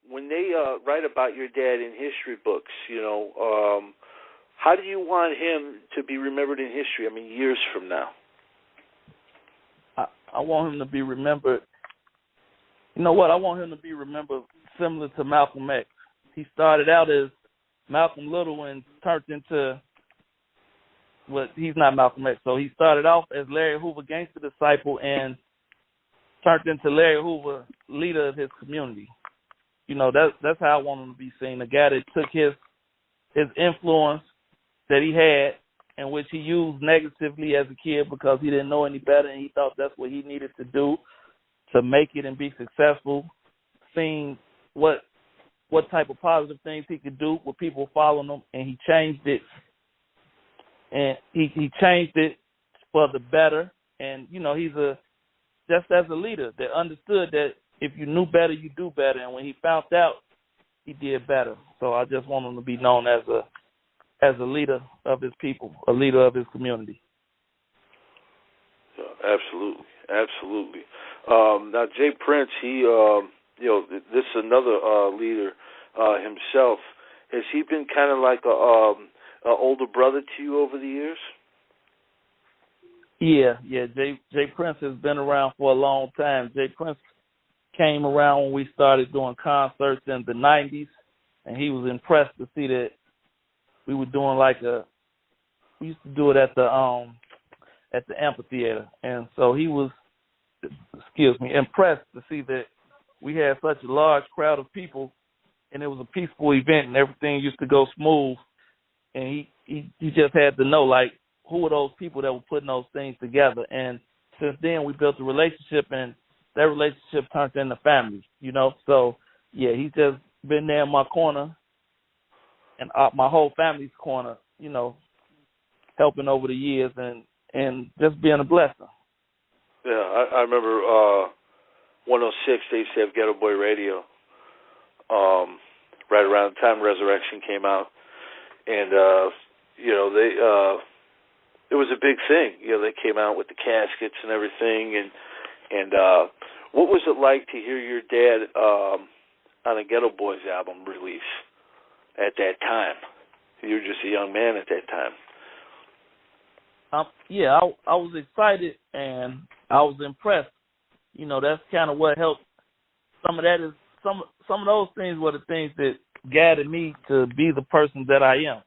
when they write about your dad in history books, how do you want him to be remembered in history? I mean, years from now. I want him to be remembered. You know what? I want him to be remembered similar to Malcolm X. He started out as Malcolm Little and turned into he's not Malcolm X. So he started off as Larry Hoover, gangster disciple, and turned into Larry Hoover, leader of his community. That's how I want him to be seen. A guy that took his influence that he had, and which he used negatively as a kid because he didn't know any better, and he thought that's what he needed to do to make it and be successful, seeing what type of positive things he could do with people following him, and he changed it. And he changed it for the better. And, he's just as a leader that understood that if you knew better, you do better. And when he found out, he did better. So I just want him to be known as a leader of his people, a leader of his community. Absolutely. Absolutely. Now, Jay Prince, he, this is another leader himself. Has he been kind of like an older brother to you over the years? Yeah. Jay Prince has been around for a long time. Jay Prince came around when we started doing concerts in the 90s, and he was impressed to see that we were doing we used to do it at the amphitheater, and so he was, impressed to see that we had such a large crowd of people, and it was a peaceful event, and everything used to go smooth. And he just had to know, who were those people that were putting those things together. And since then, we built a relationship, and that relationship turned into family, So, yeah, he's just been there in my corner and my whole family's corner, helping over the years and just being a blessing. Yeah, I remember 106, they used to have Ghetto Boy Radio right around the time Resurrection came out. And, it was a big thing. They came out with the caskets and everything. And what was it like to hear your dad on a Ghetto Boys album release at that time? You were just a young man at that time. I was excited and I was impressed. That's kind of what helped. Some of some of those things were the things that guided me to be the person that I am.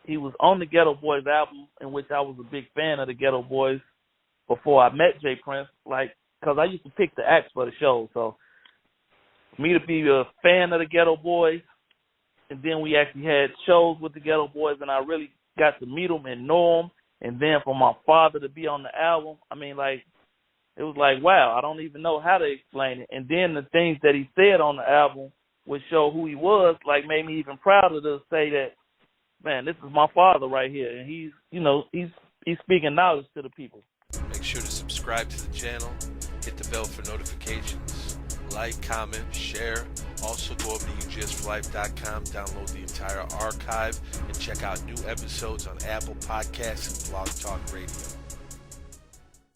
He was on the Ghetto Boys album, in which I was a big fan of the Ghetto Boys before I met Jay Prince, because I used to pick the acts for the show. So for me to be a fan of the Ghetto Boys, and then we actually had shows with the Ghetto Boys, and I really got to meet them and know them, and then for my father to be on the album, it was wow, I don't even know how to explain it. And then the things that he said on the album would show who he was, made me even prouder to say that, man, this is my father right here, and he's speaking knowledge to the people. Make sure to subscribe to the channel, hit the bell for notifications, like, comment, share. Also go over to UGSforLife.com, download the entire archive, and check out new episodes on Apple Podcasts and Blog Talk Radio.